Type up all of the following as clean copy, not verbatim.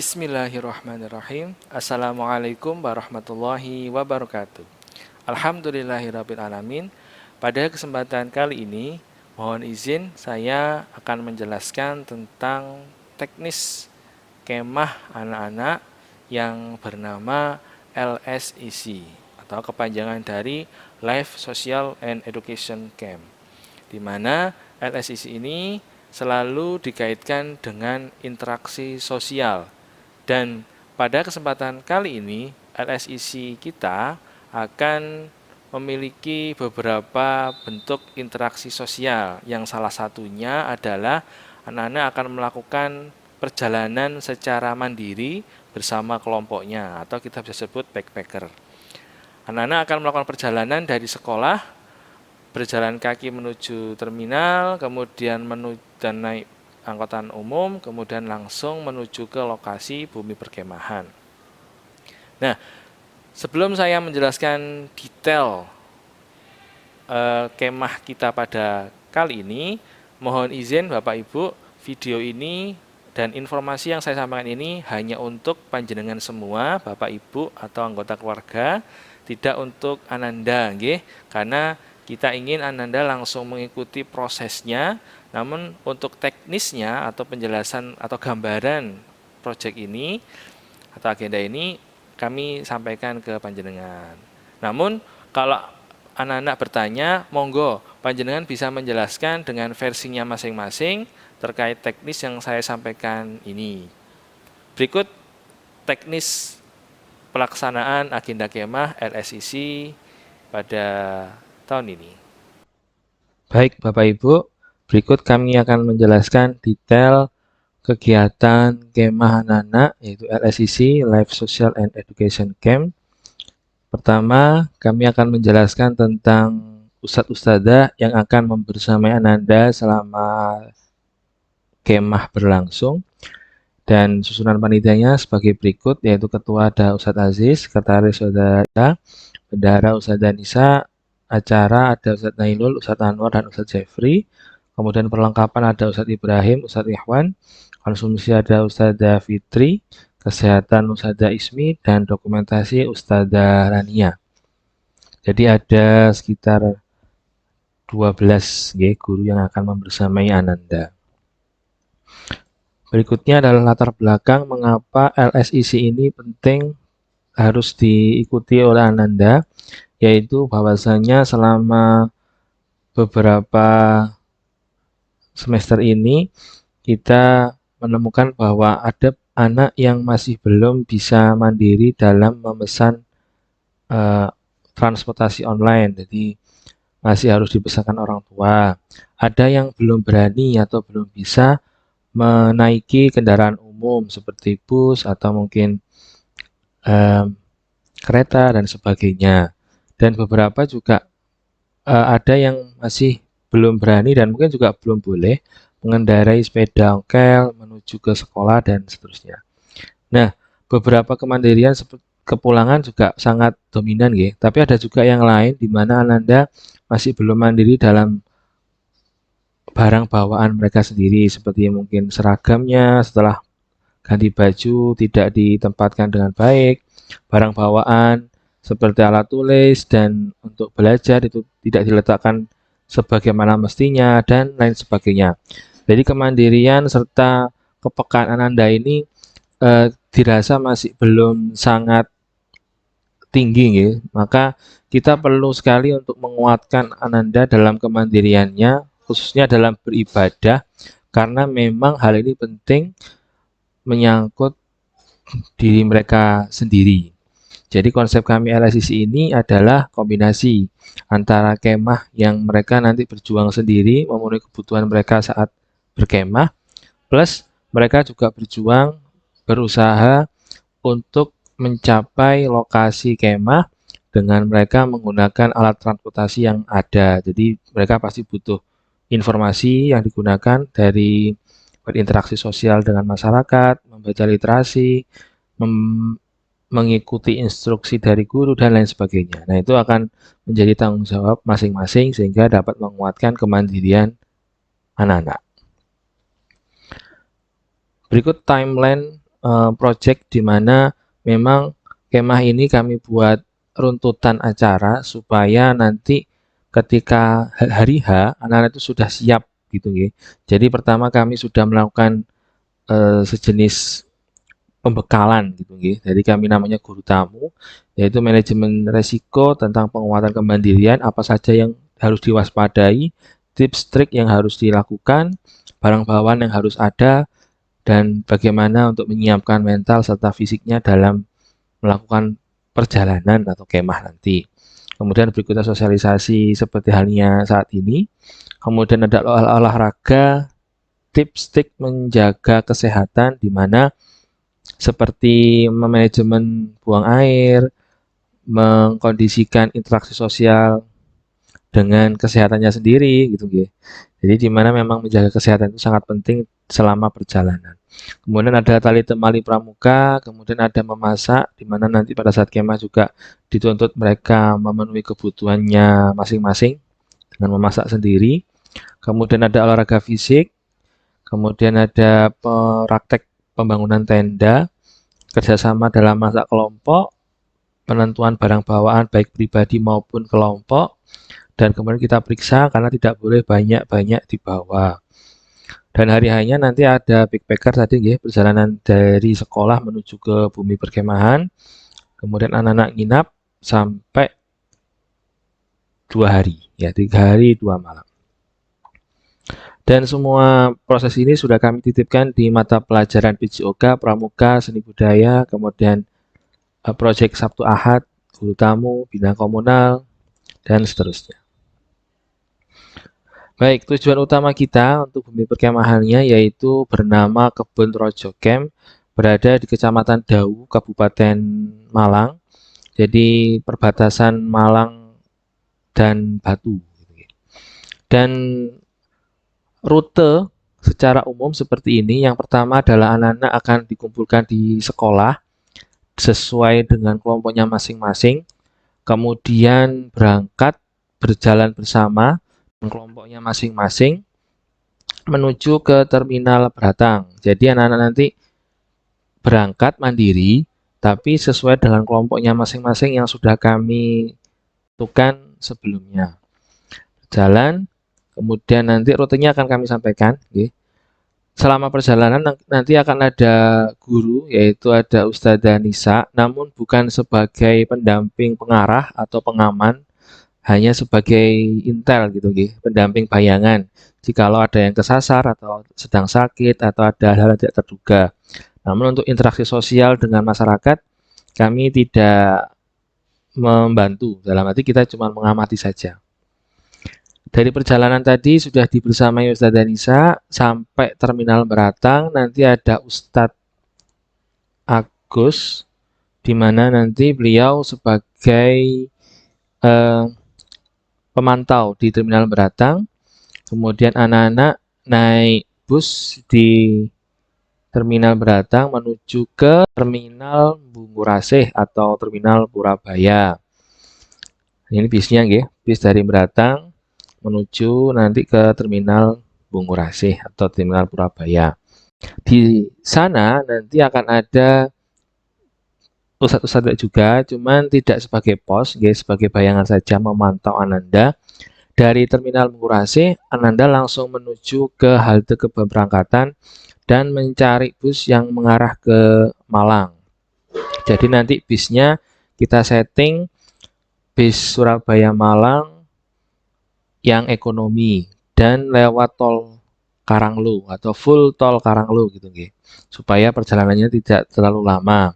Bismillahirrahmanirrahim. Assalamualaikum warahmatullahi wabarakatuh. Alhamdulillahirrabbilalamin. Pada kesempatan kali ini, mohon izin saya akan menjelaskan tentang teknis kemah anak-anak yang bernama LSEC atau kepanjangan dari Life Social and Education Camp, di mana LSEC ini selalu dikaitkan dengan interaksi sosial. Dan pada kesempatan kali ini, LSEC kita akan memiliki beberapa bentuk interaksi sosial, yang salah satunya adalah anak-anak akan melakukan perjalanan secara mandiri bersama kelompoknya, atau kita bisa sebut backpacker. Anak-anak akan melakukan perjalanan dari sekolah, berjalan kaki menuju terminal, kemudian dan naik angkutan umum, kemudian langsung menuju ke lokasi bumi perkemahan. Nah, sebelum saya menjelaskan detail kemah kita pada kali ini, mohon izin Bapak Ibu, video ini dan informasi yang saya sampaikan ini hanya untuk panjenengan semua, Bapak Ibu atau anggota keluarga, tidak untuk Ananda, nggih, karena kita ingin Ananda langsung mengikuti prosesnya, namun untuk teknisnya atau penjelasan atau gambaran proyek ini atau agenda ini kami sampaikan ke panjenengan. Namun kalau anak-anak bertanya, monggo panjenengan bisa menjelaskan dengan versinya masing-masing terkait teknis yang saya sampaikan ini. Berikut teknis pelaksanaan agenda kemah LSEC pada tahun ini. Baik Bapak Ibu, berikut kami akan menjelaskan detail kegiatan kemah anak-anak yaitu LSEC Life Social and Education Camp. Pertama, kami akan menjelaskan tentang ustadz-ustadzah yang akan membersamai Ananda selama kemah berlangsung. Dan susunan panitianya sebagai berikut, yaitu ketua ada Ustadz Aziz, sekretaris Saudara, bendahara Ustadzah Nisa, acara ada Ustadz Nailul, Ustadz Anwar, dan Ustadz Jeffrey. Kemudian perlengkapan ada Ustadz Ibrahim, Ustadz Ikhwan, konsumsi ada Ustadzah Fitri, kesehatan Ustadzah Ismi, dan dokumentasi Ustadzah Rania. Jadi ada sekitar 12 guru yang akan membersamai Ananda. Berikutnya adalah latar belakang mengapa LSEC ini penting harus diikuti oleh Ananda, yaitu bahwasanya selama beberapa semester ini kita menemukan bahwa ada anak yang masih belum bisa mandiri dalam memesan transportasi online, jadi masih harus dipesankan orang tua. Ada yang belum berani atau belum bisa menaiki kendaraan umum seperti bus atau mungkin kereta dan sebagainya. Dan beberapa juga ada yang masih belum berani dan mungkin juga belum boleh mengendarai sepeda ongkel menuju ke sekolah dan seterusnya. Nah, beberapa kemandirian seperti kepulangan juga sangat dominan, ya. Tapi ada juga yang lain di mana Ananda masih belum mandiri dalam barang bawaan mereka sendiri, seperti mungkin seragamnya setelah ganti baju tidak ditempatkan dengan baik, barang bawaan seperti alat tulis dan untuk belajar itu tidak diletakkan sebagaimana mestinya, dan lain sebagainya. Jadi kemandirian serta kepekaan Ananda ini dirasa masih belum sangat tinggi, ya. Maka kita perlu sekali untuk menguatkan Ananda dalam kemandiriannya, khususnya dalam beribadah, karena memang hal ini penting menyangkut diri mereka sendiri. Jadi konsep kami LSEC ini adalah kombinasi antara kemah yang mereka nanti berjuang sendiri, memenuhi kebutuhan mereka saat berkemah, plus mereka juga berjuang, berusaha untuk mencapai lokasi kemah dengan mereka menggunakan alat transportasi yang ada. Jadi mereka pasti butuh informasi yang digunakan dari berinteraksi sosial dengan masyarakat, membaca literasi, mengikuti instruksi dari guru, dan lain sebagainya. Nah, itu akan menjadi tanggung jawab masing-masing sehingga dapat menguatkan kemandirian anak-anak. Berikut timeline project di mana memang kemah ini kami buat runtutan acara supaya nanti ketika hari H anak-anak itu sudah siap gitu nggih. Jadi pertama kami sudah melakukan sejenis pembekalan gitu nggih. Jadi kami namanya guru tamu, yaitu manajemen resiko tentang penguatan kemandirian, apa saja yang harus diwaspadai, tips trik yang harus dilakukan, barang bawaan yang harus ada, dan bagaimana untuk menyiapkan mental serta fisiknya dalam melakukan perjalanan atau kemah nanti. Kemudian berikutnya sosialisasi seperti halnya saat ini. Kemudian ada olahraga, tips trik menjaga kesehatan di mana seperti manajemen buang air, mengkondisikan interaksi sosial dengan kesehatannya sendiri gitu nggih. Jadi di mana memang menjaga kesehatan itu sangat penting selama perjalanan. Kemudian ada tali temali pramuka, kemudian ada memasak di mana nanti pada saat kemah juga dituntut mereka memenuhi kebutuhannya masing-masing dengan memasak sendiri. Kemudian ada olahraga fisik, kemudian ada praktek pembangunan tenda, kerjasama dalam masak kelompok, penentuan barang bawaan baik pribadi maupun kelompok, dan kemudian kita periksa karena tidak boleh banyak-banyak dibawa. Dan hari hanya nanti ada backpacker tadi ya, perjalanan dari sekolah menuju ke bumi perkemahan, kemudian anak-anak nginap sampai 2 hari, ya 3 hari 2 malam. Dan semua proses ini sudah kami titipkan di mata pelajaran PJOK, Pramuka, Seni Budaya, kemudian proyek Sabtu Ahad, Guru Tamu, Bina Komunal, dan seterusnya. Baik, tujuan utama kita untuk bumi perkemahannya yaitu bernama Kebun Rojo Camp, berada di Kecamatan Dawu, Kabupaten Malang. Jadi perbatasan Malang dan Batu. Dan rute secara umum seperti ini. Yang pertama adalah anak-anak akan dikumpulkan di sekolah sesuai dengan kelompoknya masing-masing. Kemudian berangkat berjalan bersama dengan kelompoknya masing-masing menuju ke terminal Beratang. Jadi anak-anak nanti berangkat mandiri tapi sesuai dengan kelompoknya masing-masing yang sudah kami tentukan sebelumnya. Jalan, kemudian nanti rutenya akan kami sampaikan. Okay. Selama perjalanan nanti akan ada guru, yaitu ada Ustadzah Nisa, namun bukan sebagai pendamping pengarah atau pengaman, hanya sebagai intel gitu, okay. Pendamping bayangan. Jikalau ada yang kesasar atau sedang sakit atau ada hal-hal tidak terduga. Namun untuk interaksi sosial dengan masyarakat, kami tidak membantu. Dalam arti kita cuma mengamati saja. Dari perjalanan tadi sudah dibersamai Ustadzah Nisa sampai terminal Beratang, nanti ada Ustadz Agus, di mana nanti beliau sebagai pemantau di terminal Beratang. Kemudian anak-anak naik bus di terminal Beratang menuju ke terminal Bungurasih atau terminal Purabaya. Ini bisnya nggih, bis dari Beratang menuju nanti ke terminal Bungurasih atau terminal Purabaya. Di sana nanti akan ada ustadz-ustadz juga, cuman tidak sebagai pos, guys, sebagai bayangan saja memantau Ananda. Dari terminal Bungurasih, Ananda langsung menuju ke halte keberangkatan dan mencari bus yang mengarah ke Malang. Jadi nanti bisnya kita setting bis Surabaya Malang yang ekonomi dan lewat tol Karanglo atau full tol Karanglo gitu nggih. Supaya perjalanannya tidak terlalu lama.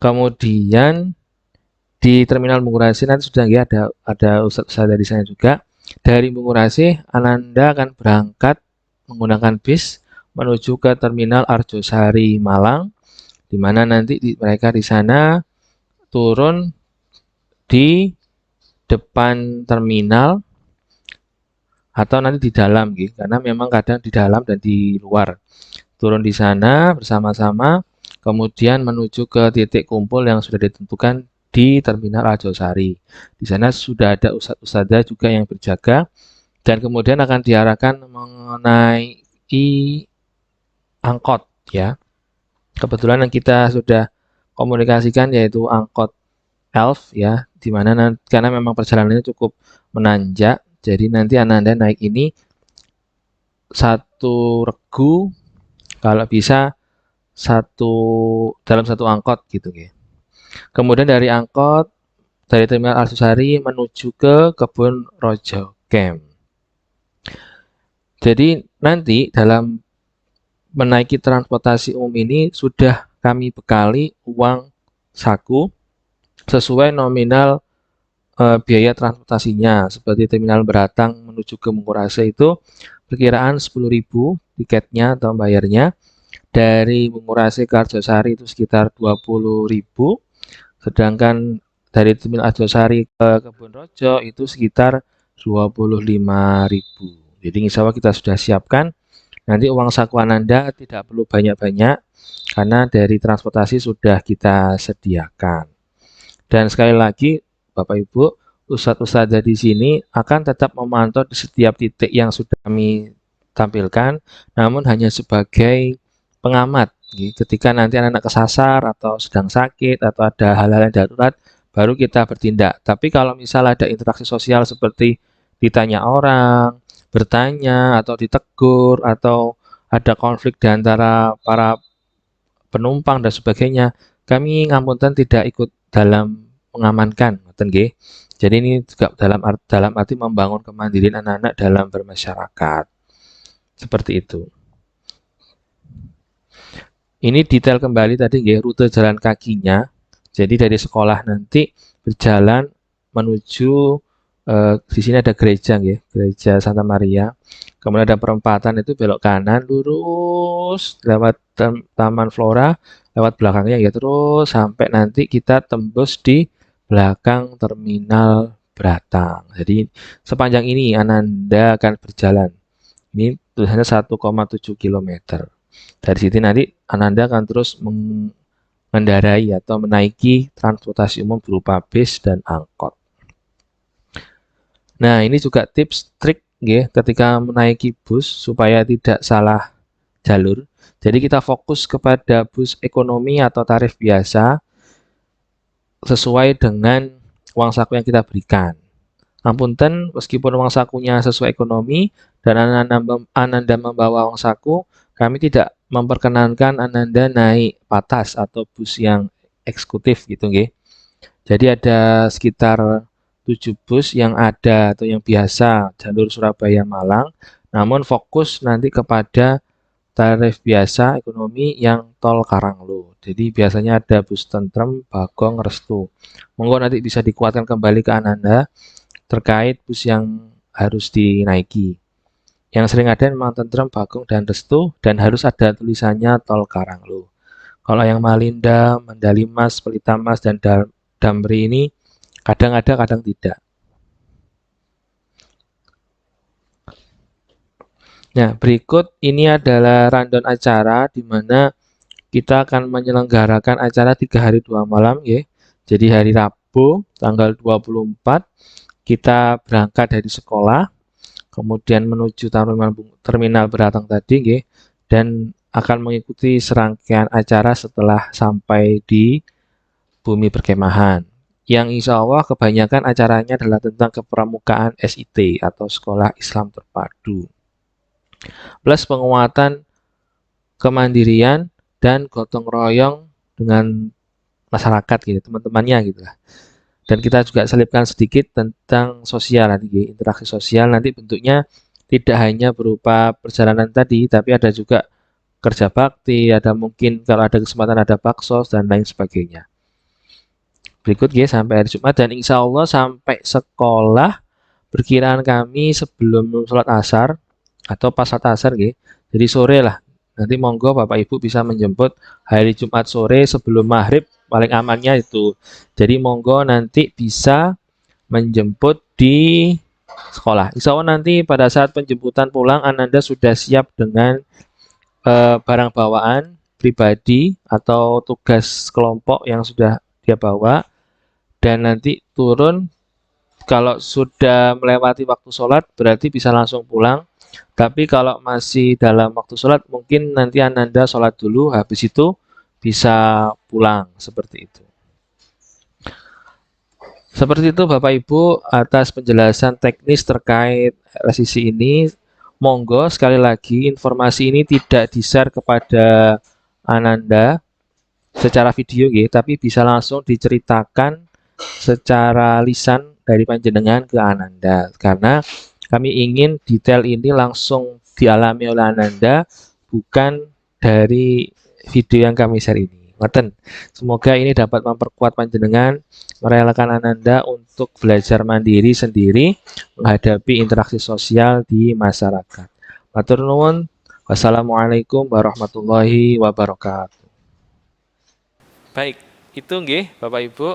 Kemudian di terminal Bungurasih nanti sudah nggih ada ustadz dari sana juga. Dari Bungurasih Ananda akan berangkat menggunakan bis menuju ke terminal Arjosari Malang, di mana nanti mereka di sana turun di depan terminal atau nanti di dalam gitu, karena memang kadang di dalam dan di luar. Turun di sana bersama-sama, kemudian menuju ke titik kumpul yang sudah ditentukan di terminal Arjosari. Di sana sudah ada ustadz-ustadzah juga yang berjaga dan kemudian akan diarahkan mengenai angkot ya. Kebetulan yang kita sudah komunikasikan yaitu angkot Elf ya, di mana karena memang perjalanannya cukup menanjak, jadi nanti Ananda naik ini satu regu kalau bisa satu dalam satu angkot gitu ya. Kemudian dari angkot dari Terminal Arsusari menuju ke Kebun Rojo Camp. Jadi nanti dalam menaiki transportasi umum ini sudah kami bekali uang saku sesuai nominal biaya transportasinya. Seperti Terminal Beratang menuju ke Mengkurase itu perkiraan 10.000 tiketnya atau bayarnya. Dari Mengkurase ke Arjosari itu sekitar 20.000. Sedangkan dari Terminal Arjosari ke Kebun Rojo itu sekitar 25.000. Jadi insya Allah kita sudah siapkan. Nanti uang saku Ananda tidak perlu banyak-banyak karena dari transportasi sudah kita sediakan. Dan sekali lagi, Bapak Ibu, Ustadz-ustadzah di sini akan tetap memantau di setiap titik yang sudah kami tampilkan, namun hanya sebagai pengamat. Ketika nanti anak-anak kesasar atau sedang sakit atau ada hal-hal yang darurat, baru kita bertindak. Tapi kalau misal ada interaksi sosial seperti ditanya orang, bertanya atau ditegur atau ada konflik di antara para penumpang dan sebagainya, kami ngapunten tidak ikut dalam mengamankan, ngoten nggih. Jadi ini juga dalam arti membangun kemandirian anak-anak dalam bermasyarakat. Seperti itu. Ini detail kembali tadi nggih rute jalan kakinya. Jadi dari sekolah nanti berjalan menuju di sini ada gereja nggih, Gereja Santa Maria. Kemudian ada perempatan itu belok kanan lurus lewat Taman Flora, lewat belakangnya ya terus sampai nanti kita tembus di belakang Terminal Beratang. Jadi sepanjang ini Ananda akan berjalan. Ini tulisannya 1,7 km. Dari sini nanti Ananda akan terus mengendarai atau menaiki transportasi umum berupa bis dan angkot. Nah, ini juga tips trik ya, ketika menaiki bus supaya tidak salah jalur. Jadi kita fokus kepada bus ekonomi atau tarif biasa sesuai dengan uang saku yang kita berikan. Ampunten, meskipun uang sakunya sesuai ekonomi dan Ananda membawa uang saku, kami tidak memperkenankan Ananda naik patas atau bus yang eksekutif gitu nggih. Jadi ada sekitar 7 bus yang ada atau yang biasa jalur Surabaya Malang, namun fokus nanti kepada tarif biasa ekonomi yang tol Karanglo. Jadi biasanya ada bus Tentrem, Bagong, Restu. Monggo nanti bisa dikuatkan kembali ke Ananda terkait bus yang harus dinaiki. Yang sering ada memang Tentrem, Bagong, dan Restu dan harus ada tulisannya tol Karanglo. Kalau yang Malinda, Mandalimas, Pelitamas, dan Damri ini kadang ada, kadang tidak. Nah, berikut ini adalah rundown acara di mana kita akan menyelenggarakan acara 3 hari 2 malam ya. Jadi hari Rabu tanggal 24 kita berangkat dari sekolah, kemudian menuju terminal Beratang tadi ya, dan akan mengikuti serangkaian acara setelah sampai di bumi perkemahan. Yang insya Allah kebanyakan acaranya adalah tentang kepramukaan SIT atau Sekolah Islam Terpadu. Plus penguatan kemandirian dan gotong royong dengan masyarakat gitu, teman-temannya gitu lah. Dan kita juga selipkan sedikit tentang sosial nanti, interaksi sosial nanti bentuknya tidak hanya berupa perjalanan tadi, tapi ada juga kerja bakti, ada mungkin kalau ada kesempatan ada baksos dan lain sebagainya. Berikut ya sampai hari Jumat dan insya Allah sampai sekolah perkiraan kami sebelum sholat asar atau pas sholat asar ya. Jadi sore lah. Nanti monggo Bapak Ibu bisa menjemput hari Jumat sore sebelum maghrib paling amannya itu. Jadi monggo nanti bisa menjemput di sekolah. Insya Allah nanti pada saat penjemputan pulang Ananda sudah siap dengan barang bawaan pribadi atau tugas kelompok yang sudah dia bawa dan nanti turun kalau sudah melewati waktu sholat berarti bisa langsung pulang. Tapi kalau masih dalam waktu sholat mungkin nanti Ananda sholat dulu habis itu bisa pulang seperti itu. Seperti itu Bapak Ibu atas penjelasan teknis terkait revisi ini. Monggo sekali lagi informasi ini tidak di-share kepada Ananda secara video ya, tapi bisa langsung diceritakan secara lisan dari panjenengan ke Ananda karena kami ingin detail ini langsung dialami oleh Ananda, bukan dari video yang kami share ini. Semoga ini dapat memperkuat panjenengan, merelakan Ananda untuk belajar mandiri sendiri menghadapi interaksi sosial di masyarakat. Matur nuwun. Wassalamualaikum warahmatullahi wabarakatuh. Baik, itu nggih Bapak Ibu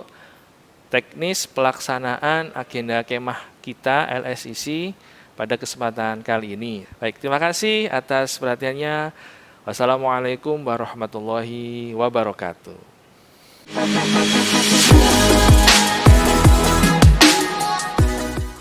teknis pelaksanaan agenda kemah kita LSIC pada kesempatan kali ini. Baik, terima kasih atas perhatiannya. Wassalamualaikum warahmatullahi wabarakatuh.